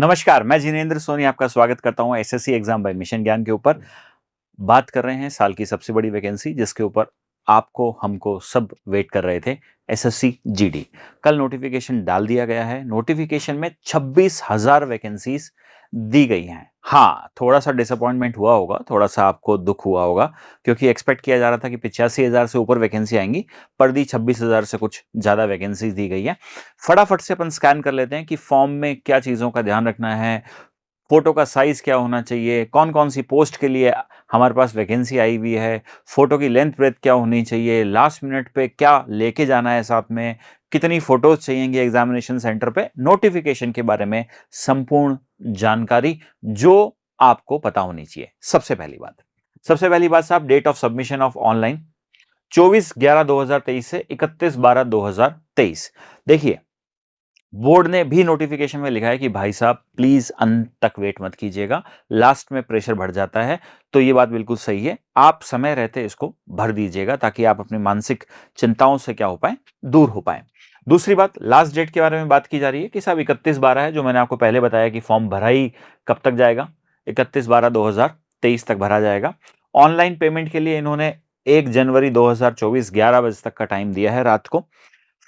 नमस्कार, मैं जिनेंद्र सोनी आपका स्वागत करता हूं एसएससी एग्जाम बाय मिशन ज्ञान के ऊपर। बात कर रहे हैं साल की सबसे बड़ी वैकेंसी जिसके ऊपर आपको हमको सब वेट कर रहे थे, एसएससी जीडी। कल नोटिफिकेशन डाल दिया गया है। नोटिफिकेशन में 26,000 वैकेंसीज दी गई हैं। हाँ, थोड़ा सा डिसअपॉइंटमेंट हुआ होगा, थोड़ा सा आपको दुख हुआ होगा, क्योंकि एक्सपेक्ट किया जा रहा था कि 85,000 से ऊपर वैकेंसी आएंगी, पर दी 26,000 से कुछ ज्यादा वैकेंसीज दी गई है। फटाफट से अपन स्कैन कर लेते हैं कि फॉर्म में क्या चीजों का ध्यान रखना है, फोटो का साइज क्या होना चाहिए, कौन कौन सी पोस्ट के लिए हमारे पास वैकेंसी आई हुई है, फोटो की लेंथ ब्रेथ क्या होनी चाहिए, लास्ट मिनट पे क्या लेके जाना है साथ में, कितनी फोटोज चाहिएंगी एग्जामिनेशन सेंटर पे, नोटिफिकेशन के बारे में संपूर्ण जानकारी जो आपको पता होनी चाहिए। सबसे पहली बात साहब, date of submission of online 24/11/2023 से 31/12/2023। देखिए, बोर्ड ने भी नोटिफिकेशन में लिखा है कि भाई साहब प्लीज अंत तक वेट मत कीजिएगा, लास्ट में प्रेशर बढ़ जाता है। तो ये बात बिल्कुल सही है, आप समय रहते इसको भर दीजिएगा ताकि आप अपनी मानसिक चिंताओं से क्या हो पाए, दूर हो पाए। दूसरी बात, लास्ट डेट के बारे में बात की जा रही है कि साहब 31/12 है, जो मैंने आपको पहले बताया कि फॉर्म भरा ही कब तक जाएगा, 31/12/2023 तक भरा जाएगा। ऑनलाइन पेमेंट के लिए इन्होंने 1 जनवरी 2024 11 बजे तक का टाइम दिया है रात को।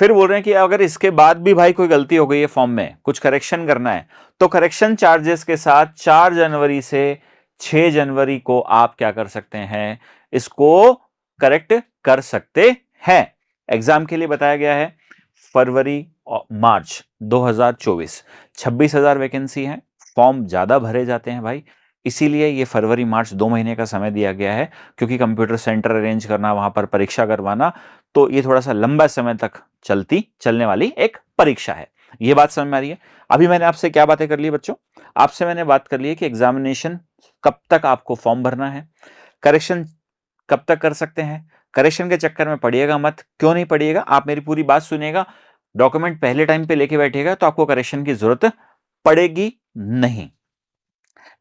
फिर बोल रहे हैं कि अगर इसके बाद भी भाई कोई गलती हो गई है, फॉर्म में कुछ करेक्शन करना है, तो करेक्शन चार्जेस के साथ 4 जनवरी से 6 जनवरी को आप क्या कर सकते हैं, इसको करेक्ट कर सकते हैं। एग्जाम के लिए बताया गया है फरवरी और मार्च 2024। 26,000 वैकेंसी है, फॉर्म ज्यादा भरे जाते हैं भाई, इसीलिए ये फरवरी मार्च 2 महीने का समय दिया गया है, क्योंकि कंप्यूटर सेंटर अरेंज करना, वहां पर परीक्षा करवाना, तो ये थोड़ा सा लंबा समय तक चलने वाली एक परीक्षा है। ये बात समझ में आ रही है। अभी मैंने आपसे क्या बातें कर ली बच्चों, आपसे मैंने बात कर ली है कि एग्जामिनेशन कब तक आपको फॉर्म भरना है, करेक्शन कब तक कर सकते हैं। करेक्शन के चक्कर में पड़िएगा मत। क्यों नहीं पड़िएगा, आप मेरी पूरी बात सुनिएगा, डॉक्यूमेंट पहले टाइम पे लेके बैठिएगा तो आपको करेक्शन की जरूरत पड़ेगी नहीं।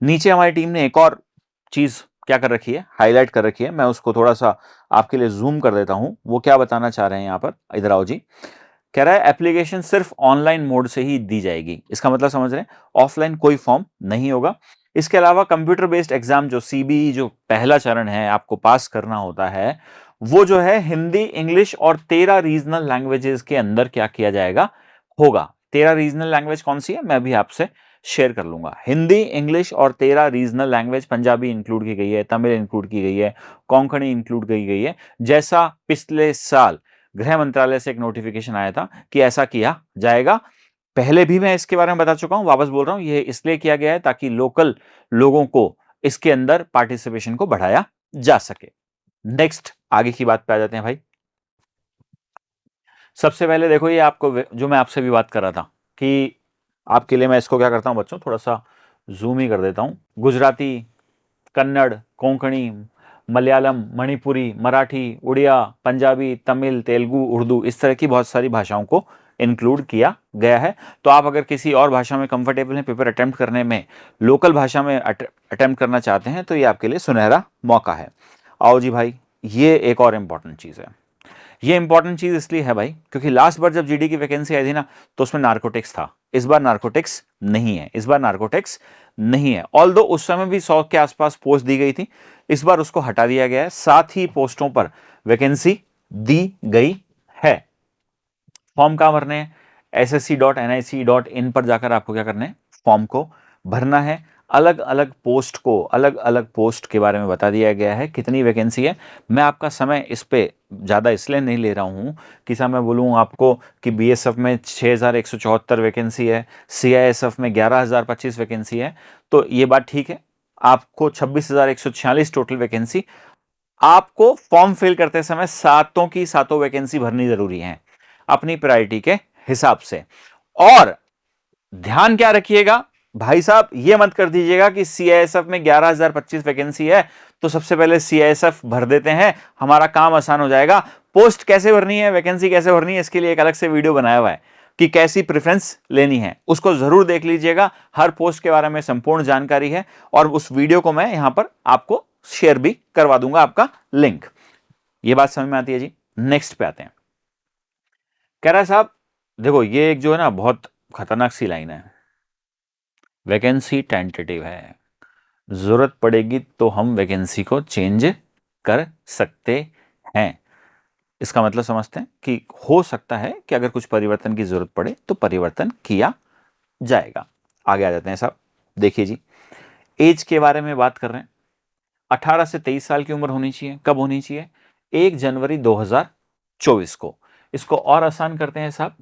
नीचे हमारी टीम ने एक और चीज क्या कर रखी है, हाईलाइट कर रखी है, मैं उसको थोड़ा सा आपके लिए जूम कर देता हूं। वो क्या बताना चाह रहे हैं यहां पर, इधर आओ जी। कह रहा है एप्लीकेशन सिर्फ ऑनलाइन मोड से ही दी जाएगी। इसका मतलब समझ रहे हैं, ऑफलाइन कोई फॉर्म नहीं होगा। इसके अलावा कंप्यूटर बेस्ड एग्जाम जो सीबीई, जो पहला चरण है आपको पास करना होता है, वो जो है हिंदी, इंग्लिश और 13 रीजनल लैंग्वेजेस के अंदर क्या किया जाएगा, होगा। 13 रीजनल लैंग्वेज कौन सी है, मैं भी आपसे शेयर कर लूंगा। हिंदी, इंग्लिश और 13 रीजनल लैंग्वेज, पंजाबी इंक्लूड की गई है, तमिल इंक्लूड की गई है, कोंकणी इंक्लूड की गई है। जैसा पिछले साल गृह मंत्रालय से एक नोटिफिकेशन आया था कि ऐसा किया जाएगा, पहले भी मैं इसके बारे में बता चुका हूं, वापस बोल रहा हूं, यह इसलिए किया गया है ताकि लोकल लोगों को इसके अंदर पार्टिसिपेशन को बढ़ाया जा सके। नेक्स्ट, आगे की बात पे आ जाते हैं भाई। सबसे पहले देखो, ये आपको जो मैं आपसे भी बात कर रहा था कि आपके लिए मैं इसको क्या करता हूं बच्चों, थोड़ा सा जूम ही कर देता हूं। गुजराती, कन्नड़, कोंकणी, मलयालम, मणिपुरी, मराठी, उड़िया, पंजाबी, तमिल, तेलुगु, उर्दू, इस तरह की बहुत सारी भाषाओं को इंक्लूड किया गया है। तो आप अगर किसी और भाषा में कंफर्टेबल हैं, पेपर अटेम्प्ट करने में, लोकल भाषा में अटेम्प्ट करना चाहते हैं, तो ये आपके लिए सुनहरा मौका है। आओ जी भाई, ये एक और इंपॉर्टेंट चीज है। ये इंपॉर्टेंट चीज इसलिए है भाई क्योंकि लास्ट बार जब जीडी की वैकेंसी आई थी ना, तो उसमें नार्कोटिक्स था। इस बार नार्कोटिक्स नहीं है, इस बार नार्कोटिक्स नहीं है। ऑल्दो उस समय भी 100 के आसपास पोस्ट दी गई थी, इस बार उसको हटा दिया गया है। साथ ही पोस्टों पर वैकेंसी दी गई है। फॉर्म कहां भरने हैं, ssc.nic.in पर जाकर आपको क्या करना है, फॉर्म को भरना है। अलग अलग पोस्ट को, अलग अलग पोस्ट के बारे में बता दिया गया है, कितनी वैकेंसी है। मैं आपका समय इस पे ज्यादा इसलिए नहीं ले रहा हूं कि साहब मैं बोलूं आपको कि बीएसएफ में 6,174 वैकेंसी है, सीआईएसएफ में 11,025 वैकेंसी है, तो ये बात ठीक है। आपको 26,146 टोटल वैकेंसी, आपको फॉर्म फिल करते समय सातों की सातों वैकेंसी भरनी जरूरी है अपनी प्रायोरिटी के हिसाब से। और ध्यान क्या रखिएगा भाई साहब, ये मत कर दीजिएगा कि सीआईएसएफ में 11,025 वैकेंसी है तो सबसे पहले सीआईएसएफ भर देते हैं, हमारा काम आसान हो जाएगा। पोस्ट कैसे भरनी है, वैकेंसी कैसे भरनी है, इसके लिए एक अलग से वीडियो बनाया हुआ है कि कैसी प्रेफरेंस लेनी है, उसको जरूर देख लीजिएगा। हर पोस्ट के बारे में संपूर्ण जानकारी है और उस वीडियो को मैं यहां पर आपको शेयर भी करवा दूंगा, आपका लिंक। ये बात समझ में आती है जी। नेक्स्ट पे आते हैं। कह रहा है साहब देखो, ये एक जो है ना बहुत खतरनाक सी लाइन है। वैकेंसी टेंटेटिव है, जरूरत पड़ेगी तो हम वैकेंसी को चेंज कर सकते हैं। इसका मतलब समझते हैं कि हो सकता है कि अगर कुछ परिवर्तन की जरूरत पड़े तो परिवर्तन किया जाएगा। आगे आ जाते हैं साहब। देखिए जी, एज के बारे में बात कर रहे हैं। 18 से 23 साल की उम्र होनी चाहिए। कब होनी चाहिए? 1 जनवरी 2024 को। इसको और आसान करते हैं साहब,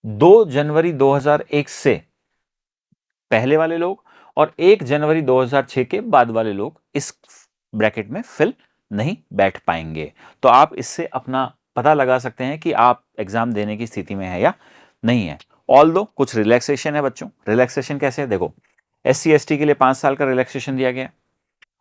2 जनवरी 2001 से पहले वाले लोग और 1 जनवरी 2006 के बाद वाले लोग इस ब्रैकेट में फिल नहीं बैठ पाएंगे। तो आप इससे अपना पता लगा सकते हैं कि आप एग्जाम देने की स्थिति में है या नहीं है। ऑल दो कुछ रिलैक्सेशन है बच्चों। रिलैक्सेशन कैसे है? देखो, SC ST के लिए 5 साल का रिलैक्सेशन दिया गया है,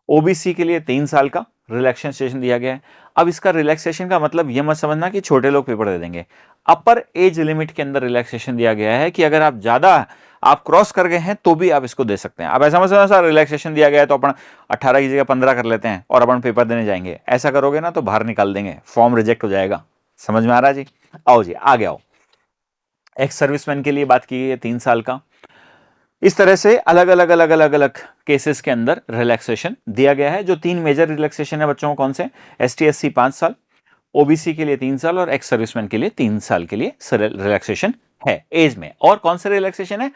ओबीसी के लिए 3 साल का रिलैक्सेशन दिया गया है। अब इसका रिलैक्सेशन का मतलब यह मत समझना कि छोटे लोग पेपर दे देंगे। अपर एज लिमिट के अंदर रिलैक्सेशन दिया गया है कि अगर आप ज्यादा आप क्रॉस कर गए हैं तो भी आप इसको दे सकते हैं। अब ऐसा मत समझना सर रिलैक्सेशन दिया गया है तो अपन 18 की जगह 15 कर लेते हैं और अपन पेपर देने जाएंगे। ऐसा करोगे ना तो बाहर निकाल देंगे, फॉर्म रिजेक्ट हो जाएगा। समझ में आ रहा है जी? आओ जी आगे आओ। एक्स सर्विसमैन के लिए बात की गई है 3 साल का। इस तरह से अलग अलग केसेस के अंदर रिलैक्सेशन दिया गया है। जो 3 मेजर रिलैक्सेशन है बच्चों को कौन से? ST SC 5 साल, ओबीसी के लिए 3 साल और एक्स सर्विसमैन के लिए 3 साल के लिए रिलैक्सेशन है एज में। और कौन से रिलैक्सेशन है?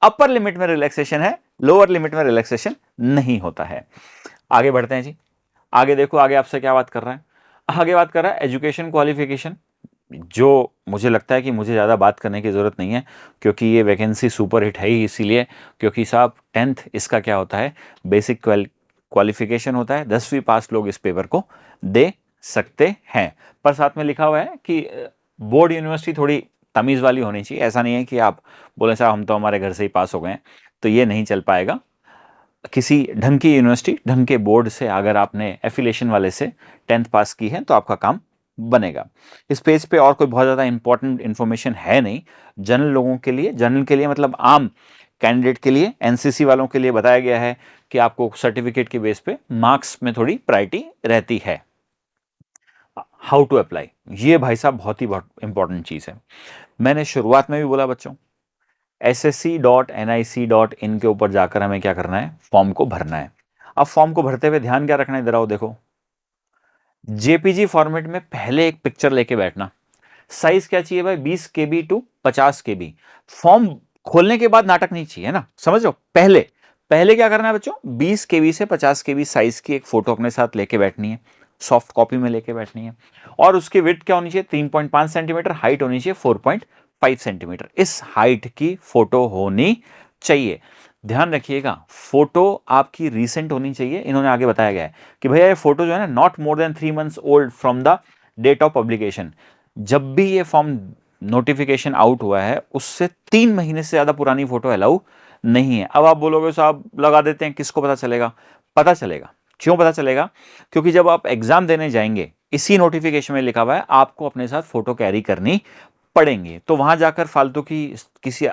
अपर लिमिट में रिलैक्सेशन है, लोअर लिमिट में रिलैक्सेशन नहीं होता है। आगे बढ़ते हैं जी। आगे देखो, आगे आपसे क्या बात कर रहा है? आगे बात कर रहा है एजुकेशन क्वालिफिकेशन। जो मुझे लगता है कि मुझे ज़्यादा बात करने की ज़रूरत नहीं है क्योंकि ये वैकेंसी सुपर हिट है ही इसीलिए क्योंकि साहब 10th इसका क्या होता है? बेसिक क्वालिफिकेशन होता है। 10वीं पास लोग इस पेपर को दे सकते हैं। पर साथ में लिखा हुआ है कि बोर्ड यूनिवर्सिटी थोड़ी तमीज़ वाली होनी चाहिए। ऐसा नहीं है कि आप बोले साहब हम तो हमारे घर से ही पास हो गए हैं, तो ये नहीं चल पाएगा। किसी ढंग की यूनिवर्सिटी, ढंग के बोर्ड से अगर आपने एफिलिएशन वाले से 10th पास की है तो आपका काम बनेगा। इस पेज पे और कोई बहुत ज़्यादा इंपॉर्टेंट इंफॉर्मेशन है नहीं। जनरल लोगों के लिए, जनरल के लिए मतलब आम कैंडिडेट के लिए, एनसीसी वालों के लिए बताया गया है कि आपको सर्टिफिकेट के बेस पे मार्क्स में थोड़ी प्रायोरिटी रहती है। हाउ टू अप्लाई, ये भाई साहब बहुत ही इंपॉर्टेंट चीज़ है। मैंने शुरुआत में भी बोला बच्चों, ssc.nic.in के ऊपर जाकर हमें क्या करना है? फॉर्म को भरना है। अब फॉर्म को भरते हुए ध्यान क्या रखना है? इधर आओ देखो, जेपीजी फॉर्मेट में पहले एक पिक्चर लेके बैठना। साइज क्या चाहिए भाई? 20 KB टू 50 KB। फॉर्म खोलने के बाद नाटक नहीं चाहिए ना, समझ लो। पहले पहले क्या करना है बच्चों? 20 KB से 50 KB साइज की एक फोटो अपने साथ लेके बैठनी है, सॉफ्ट कॉपी में लेके बैठनी है। और उसकी विड्थ क्या होनी चाहिए? 3.5 सेंटीमीटर। हाइट होनी चाहिए 4.5 सेंटीमीटर। इस हाइट की फोटो होनी चाहिए। ध्यान रखिएगा, फोटो आपकी रीसेंट होनी चाहिए। इन्होंने आगे बताया गया है कि भैया ये फोटो जो है ना, not more than 3 months old from the date of publication. जब भी ये फॉर्म नोटिफिकेशन आउट हुआ है उससे 3 महीने से ज्यादा पुरानी फोटो अलाउ नहीं है। अब आप बोलोगे साहब लगा देते हैं, किसको पता चलेगा? पता चलेगा। क्यों पता चलेगा? क्योंकि जब आप एग्जाम देने जाएंगे, इसी नोटिफिकेशन में लिखा हुआ है आपको अपने साथ फोटो कैरी करनी पड़ेंगे। तो वहां जाकर फालतू की किसी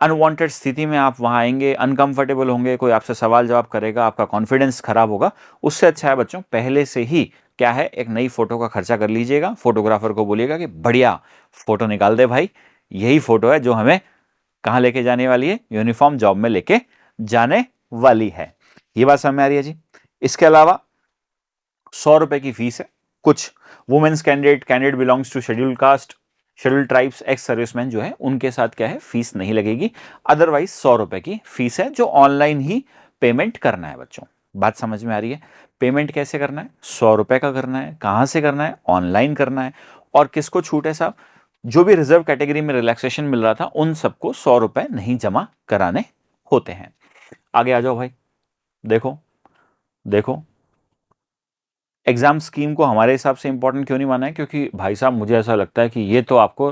अनवांटेड स्थिति में आप वहां आएंगे, अनकंफर्टेबल होंगे, कोई आपसे सवाल जवाब करेगा, आपका कॉन्फिडेंस खराब होगा। उससे अच्छा है बच्चों पहले से ही क्या है, एक नई फोटो का खर्चा कर लीजिएगा। फोटोग्राफर को बोलिएगा कि बढ़िया फोटो निकाल दे भाई, यही फोटो है जो हमें कहां लेके जाने वाली है? यूनिफॉर्म जॉब में लेके जाने वाली है। ये बात समझ में आ रही है जी? इसके अलावा 100 रुपए की फीस है। कुछ women's candidate, candidate belongs to schedule caste, schedule tribes, ex serviceman जो है उनके साथ क्या है, फीस नहीं लगेगी। अदरवाइज 100 रुपए की फीस है जो ऑनलाइन ही पेमेंट करना है बच्चों। बात समझ में आ रही है? पेमेंट कैसे करना है? 100 रुपए का करना है। कहां से करना है? ऑनलाइन करना है। और किसको छूट है साहब? जो भी रिजर्व कैटेगरी में रिलैक्सेशन मिल रहा था उन सबको 100 रुपए नहीं जमा कराने होते हैं। आगे आ जाओ भाई। देखो देखो, एग्जाम स्कीम को हमारे हिसाब से इंपॉर्टेंट क्यों नहीं माना है? क्योंकि भाई साहब मुझे ऐसा लगता है कि ये तो आपको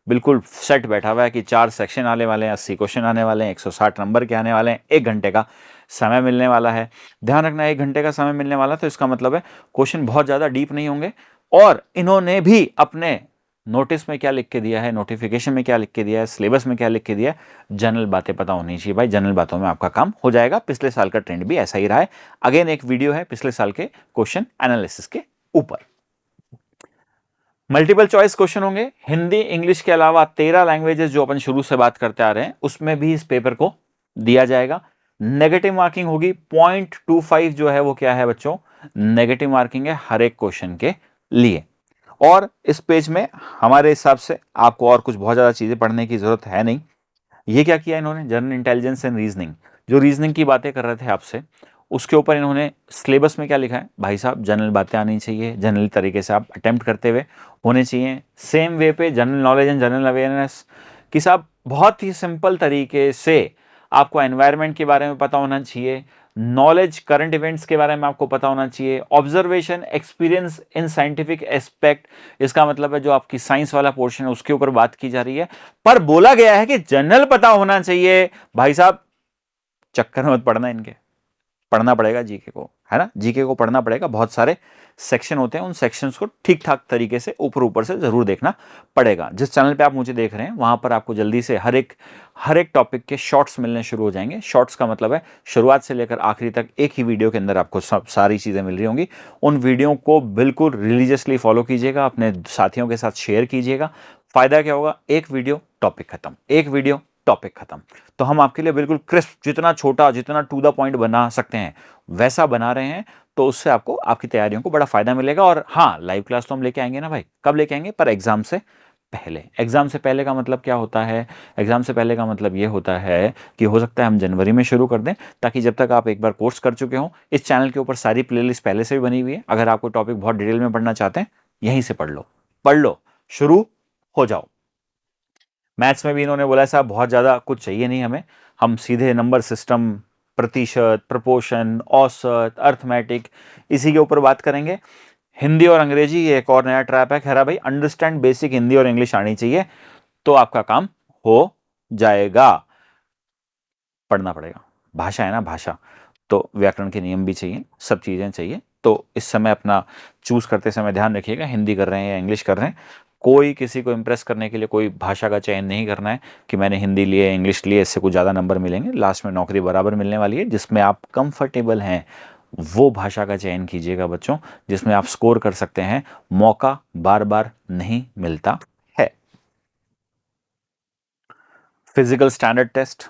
बिल्कुल सेट बैठा हुआ है कि 4 सेक्शन आने वाले हैं, 80 क्वेश्चन आने वाले हैं, 160 नंबर के आने वाले हैं, 1 घंटे का समय मिलने वाला है। ध्यान रखना, 1 घंटे का समय मिलने वाला, तो इसका मतलब है क्वेश्चन बहुत ज्यादा डीप नहीं होंगे। और इन्होंने भी अपने नोटिस में क्या लिख के दिया है, नोटिफिकेशन में क्या लिख के दिया है, सिलेबस में क्या लिख के दिया है, जनरल बातें पता होनी चाहिए भाई। जनरल बातों में आपका काम हो जाएगा। पिछले साल का ट्रेंड भी ऐसा ही रहा है। अगेन एक वीडियो है पिछले साल के क्वेश्चन एनालिसिस के ऊपर। मल्टीपल चॉइस क्वेश्चन होंगे हिंदी इंग्लिश के अलावा 13 लैंग्वेजेस जो अपन शुरू से बात करते आ रहे हैं उसमें भी इस पेपर को दिया जाएगा। नेगेटिव मार्किंग होगी 0.25 जो है वो क्या है बच्चों, नेगेटिव मार्किंग है हर एक क्वेश्चन के लिए। और इस पेज में हमारे हिसाब से आपको और कुछ बहुत ज्यादा चीजें पढ़ने की जरूरत है नहीं। ये क्या किया इन्होंने, जनरल इंटेलिजेंस एंड रीजनिंग, जो रीजनिंग की बातें कर रहे थे आपसे, उसके ऊपर इन्होंने सिलेबस में क्या लिखा है भाई साहब, जनरल बातें आनी चाहिए, जनरल तरीके से आप अटेम्प्ट करते हुए होने चाहिए। सेम वे पे general knowledge and general awareness कि साहब बहुत ही सिंपल तरीके से आपको एनवायरनमेंट के बारे में पता होना चाहिए, नॉलेज करंट इवेंट्स के बारे में आपको पता होना चाहिए, observation experience in scientific aspect, इसका मतलब है जो आपकी साइंस वाला पोर्शन है उसके ऊपर बात की जा रही है। पर बोला गया है कि जनरल पता होना चाहिए। भाई साहब चक्कर में मत पड़ना इनके, पढ़ना पड़ेगा जीके को, है ना, जीके को पढ़ना पड़ेगा। बहुत सारे सेक्शन होते हैं, उन सेक्शंस को ठीक ठाक तरीके से ऊपर ऊपर से जरूर देखना पड़ेगा। जिस चैनल पे आप मुझे देख रहे हैं वहां पर आपको जल्दी से हर एक टॉपिक के शॉर्ट्स मिलने शुरू हो जाएंगे। शॉर्ट्स का मतलब है शुरुआत से लेकर आखिरी तक एक ही वीडियो के अंदर आपको सब सारी चीजें मिल रही होंगी। उन वीडियो को बिल्कुल रिलीजियसली फॉलो कीजिएगा, अपने साथियों के साथ शेयर कीजिएगा। फायदा क्या होगा, एक वीडियो टॉपिक खत्म, एक वीडियो टॉपिक खत्म। तो हम आपके लिए बिल्कुल क्रिस्प, जितना छोटा, जितना टू द पॉइंट बना सकते हैं वैसा बना रहे हैं। तो उससे आपको आपकी तैयारियों को बड़ा फायदा मिलेगा। और हाँ, लाइव क्लास तो हम लेके आएंगे ना भाई, कब लेके आएंगे, पर एग्जाम से पहले। एग्जाम से पहले का मतलब क्या होता है, एग्जाम से पहले का मतलब ये होता है कि हो सकता है हम जनवरी में शुरू कर दें, ताकि जब तक आप एक बार कोर्स कर चुके हो, इस चैनल के ऊपर सारी प्लेलिस्ट पहले से भी बनी हुई है। अगर आपको टॉपिक बहुत डिटेल में पढ़ना चाहते हैं, यहीं से पढ़ लो, पढ़ लो, शुरू हो जाओ। मैथ्स में भी इन्होंने बोला साहब बहुत ज़्यादा कुछ चाहिए नहीं हमें, हम सीधे नंबर सिस्टम, प्रतिशत, प्रपोर्शन, औसत, अर्थमेटिक, इसी के ऊपर बात करेंगे। हिंदी और अंग्रेजी ये एक और नया ट्रैप है। खैर भाई, अंडरस्टैंड बेसिक हिंदी और इंग्लिश आनी चाहिए, तो आपका काम हो जाएगा। पढ़ना पड़ेगा, भाषा है ना, भाषा तो व्याकरण के नियम भी चाहिए, सब चीज़ें चाहिए। तो इस समय अपना चूज करते समय ध्यान रखिएगा, हिंदी कर रहे हैं या इंग्लिश कर रहे हैं। कोई किसी को इंप्रेस करने के लिए कोई भाषा का चयन नहीं करना है कि मैंने हिंदी लिए, इंग्लिश लिए, इससे कुछ ज़्यादा नंबर मिलेंगे। लास्ट में नौकरी बराबर मिलने वाली है। जिसमें आप कंफर्टेबल हैं वो भाषा का चयन कीजिएगा बच्चों, जिसमें आप स्कोर कर सकते हैं। मौका बार बार नहीं मिलता है। फिजिकल स्टैंडर्ड टेस्ट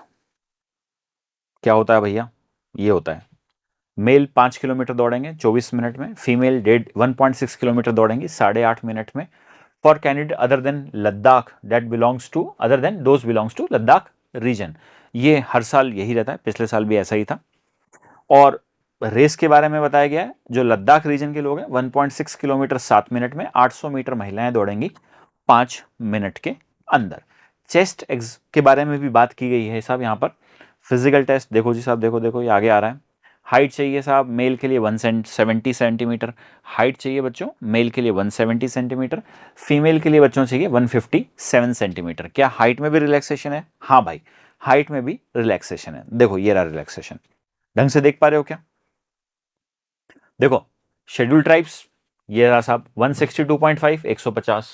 क्या होता है भैया, ये होता है मेल 5 किलोमीटर दौड़ेंगे 24 मिनट में, फीमेल 1.6 किलोमीटर दौड़ेंगी 8.5 मिनट में। For candidate other than Ladakh that belongs to, other than those belongs to Ladakh region. ये हर साल यही रहता है, पिछले साल भी ऐसा ही था। और रेस के बारे में बताया गया है, जो लद्दाख रीजन के लोग हैं 1.6 किलोमीटर 7 मिनट में, 800 मीटर महिलाएं दौड़ेंगी 5 मिनट के अंदर। चेस्ट एग्ज के बारे में भी बात की गई है साहब यहाँ पर। फिजिकल टेस्ट देखो जी साहब, देखो देखो ये आगे आ रहा है। हाइट चाहिए साहब मेल के लिए 170 सेंटीमीटर, हाइट चाहिए बच्चों मेल के लिए 170 सेंटीमीटर, फीमेल के लिए बच्चों चाहिए 157 सेंटीमीटर। क्या हाइट में भी रिलैक्सेशन है? हाँ भाई, हाइट में भी रिलैक्सेशन है। देखो ये रहा रिलैक्सेशन, ढंग से देख पा रहे हो क्या? देखो शेड्यूल ट्राइब्स, ये रहा साहब 162.5, 150।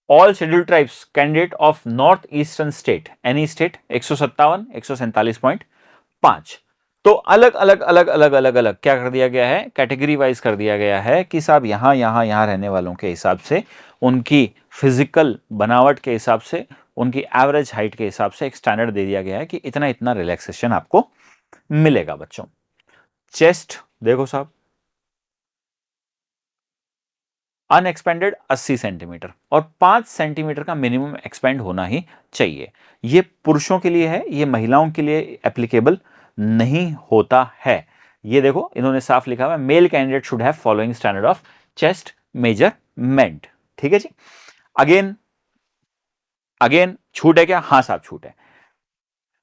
All schedule tribes candidate of north eastern state, any state 157, 147.5। तो अलग अलग अलग अलग अलग अलग क्या कर दिया गया है, कैटेगरी वाइज कर दिया गया है कि साहब यहां यहां यहां रहने वालों के हिसाब से, उनकी फिजिकल बनावट के हिसाब से, उनकी एवरेज हाइट के हिसाब से एक स्टैंडर्ड दे दिया गया है कि इतना इतना रिलैक्सेशन आपको मिलेगा बच्चों। चेस्ट देखो साहब, अनएक्सपेंडेड 80 सेंटीमीटर और 5 सेंटीमीटर का मिनिमम एक्सपेंड होना ही चाहिए। ये पुरुषों के लिए है, ये महिलाओं के लिए एप्लीकेबल नहीं होता है। ये देखो इन्होंने साफ लिखा हुआ है, male candidate should have following standard of chest measurement. ठीक है जी। अगेन अगेन छूट है क्या? हाँ साहब छूट है।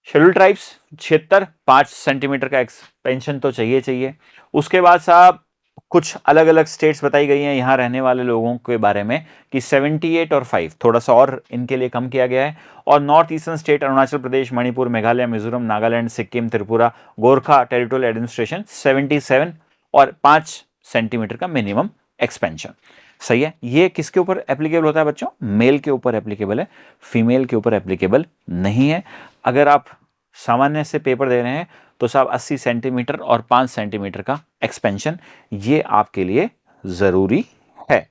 शेड्यूल ट्राइब्स 76, 5 सेंटीमीटर का एक्सपेंशन तो चाहिए चाहिए। उसके बाद साहब कुछ अलग अलग स्टेट्स बताई गई हैं यहां रहने वाले लोगों के बारे में कि 78 और 5 थोड़ा सा और इनके लिए कम किया गया है। और north eastern state Arunachal Pradesh, Manipur, Meghalaya, Mizoram, Nagaland, Sikkim, Tripura, Gorkha territorial administration 77 और 5 सेंटीमीटर का मिनिमम एक्सपेंशन। सही है। ये किसके ऊपर एप्लीकेबल होता है बच्चों? मेल के ऊपर एप्लीकेबल है, फीमेल के ऊपर एप्लीकेबल नहीं है। अगर आप सामान्य से पेपर दे रहे हैं तो साहब 80 सेंटीमीटर और 5 सेंटीमीटर का एक्सपेंशन ये आपके लिए जरूरी है।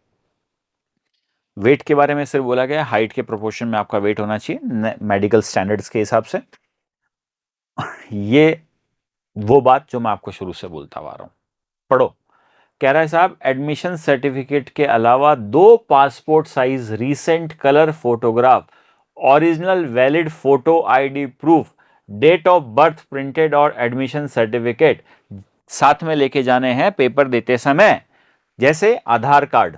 वेट के बारे में सिर्फ बोला गया हाइट के प्रोपोर्शन में आपका वेट होना चाहिए मेडिकल स्टैंडर्ड्स के हिसाब से। ये वो बात जो मैं आपको शुरू से बोलता आ रहा हूं। पढ़ो। कह रहा है साहब, एडमिशन सर्टिफिकेट के अलावा 2 passport size recent colour photograph, original valid photo ID proof, date of birth printed और एडमिशन सर्टिफिकेट साथ में लेके जाने हैं पेपर देते समय। जैसे Aadhaar card,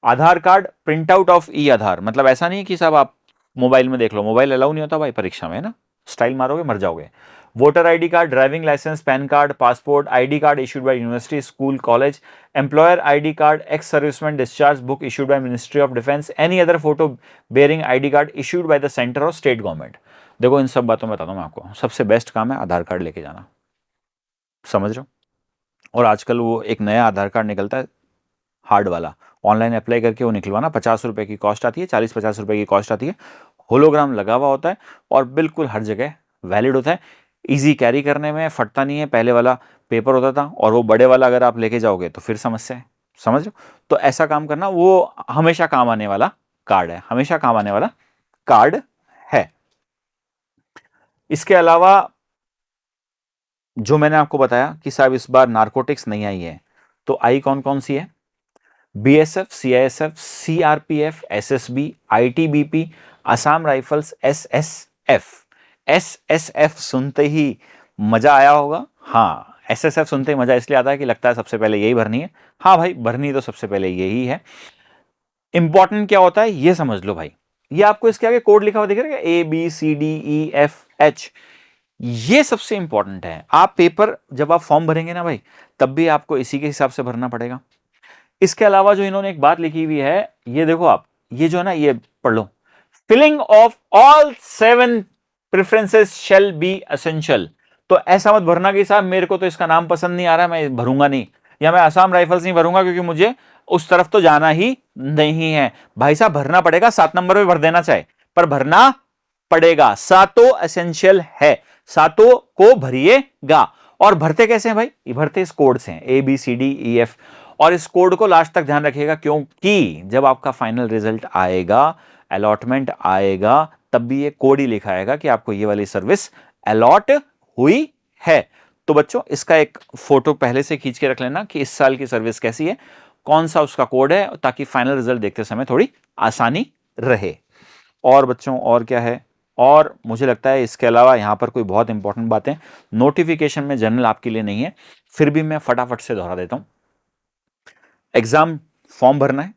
Aadhaar card print out of e Aadhaar, मतलब ऐसा नहीं कि साहब आप मोबाइल में देख लो, मोबाइल अलाउ नहीं होता भाई परीक्षा में, है ना, स्टाइल मारोगे मर जाओगे। Voter ID card, driving licence, pan card, passport, ID card issued by university, school, college, employer ID card, ex serviceman discharge book issued by ministry of defence, any other photo bearing ID card issued by the centre और state government. देखो इन सब बातों में बताता हूं मैं आपको, सबसे बेस्ट काम है आधार कार्ड लेके जाना, समझ रहे हो। और आजकल वो एक नया आधार कार्ड निकलता है हार्ड वाला, ऑनलाइन अप्लाई करके वो निकलवाना, 50 रुपए की कॉस्ट आती है, 40-50 रुपए की कॉस्ट आती है, होलोग्राम लगा हुआ होता है और बिल्कुल हर जगह वैलिड होता है, इजी कैरी करने में, फटता नहीं है। पहले वाला पेपर होता था और वो बड़े वाला अगर आप लेके जाओगे तो फिर समस्या है, समझ रहे हो। तो ऐसा काम करना, वो हमेशा काम आने वाला कार्ड है, हमेशा काम आने वाला कार्ड है। इसके अलावा जो मैंने आपको बताया कि साहब इस बार नारकोटिक्स नहीं आई है, तो आई कौन कौन सी है? BSF, CISF, CRPF, SSB, ITBP, Assam rifles, SSF. SSF सुनते ही मजा आया होगा। हाँ, एसएसएफ सुनते ही मजा इसलिए आता है कि लगता है सबसे पहले यही भरनी है। हाँ भाई, भरनी तो सबसे पहले यही है। इंपॉर्टेंट क्या होता है ये समझ लो भाई। ये आपको इसके आगे कोड लिखा हुआ दिख रहा है, A B C D E F H, ये सबसे इंपॉर्टेंट है। आप पेपर जब आप फॉर्म भरेंगे ना भाई, तब भी आपको इसी के हिसाब से भरना पड़ेगा। इसके अलावा जो इन्होंने एक बात लिखी हुई है, ये देखो आप, ये जो है ना, ये पढ़ लो। Filling of all 7 preferences shall be essential. तो ऐसा मत भरना कि साहब मेरे को तो इसका नाम पसंद नहीं आ रहा है, मैं भरूंगा नहीं, या मैं असम राइफल्स नहीं भरूंगा क्योंकि मुझे उस तरफ तो जाना ही नहीं है। भाई साहब भरना पड़ेगा, 7 नंबर पे भर देना चाहे, पर भरना पड़ेगा। सातों एसेंशियल है, सातों को भरिएगा। और भरते कैसे हैं भाई? ये भरते इस कोड से हैं, A B C D E F. और इस कोड को लास्ट तक ध्यान रखिएगा, क्योंकि जब आपका फाइनल रिजल्ट आएगा, अलॉटमेंट आएगा, तब भी ये कोड ही लिखा आएगा कि आपको ये वाली सर्विस अलॉट हुई है। तो बच्चों इसका एक फोटो पहले से खींच के रख लेना कि इस साल की सर्विस कैसी है, कौन सा उसका कोड है, ताकि फाइनल रिजल्ट देखते समय थोड़ी आसानी रहे। और बच्चों और क्या है, और मुझे लगता है इसके अलावा यहां पर कोई बहुत इंपॉर्टेंट बातें नोटिफिकेशन में जनरल आपके लिए नहीं है, फिर भी मैं फटाफट से दोहरा देता हूं। एग्जाम फॉर्म भरना है,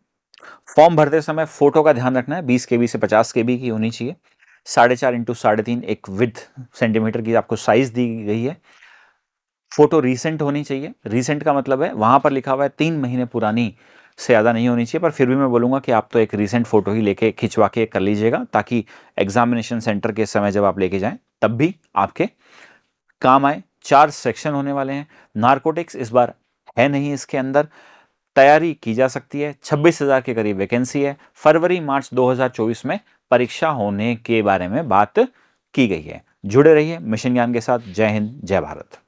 फॉर्म भरते समय फोटो का ध्यान रखना है, 20 KB से 50 KB की होनी चाहिए, 4.5 इंटू 3.5 एक विड्थ सेंटीमीटर की आपको साइज दी गई है। फोटो रीसेंट होनी चाहिए। रीसेंट का मतलब है वहां पर लिखा हुआ है 3 महीने पुरानी से ज़्यादा नहीं होनी चाहिए, पर फिर भी मैं बोलूंगा कि आप तो एक रीसेंट फोटो ही लेके खिंचवा के कर लीजिएगा, ताकि एग्जामिनेशन सेंटर के समय जब आप लेके जाएं तब भी आपके काम आए। 4 सेक्शन होने वाले हैं। नारकोटिक्स इस बार है नहीं इसके अंदर, तैयारी की जा सकती है। 26,000 के करीब वैकेंसी है। फरवरी मार्च 2024 में परीक्षा होने के बारे में बात की गई है। जुड़े रहिए मिशन ज्ञान के साथ। जय हिंद, जय भारत।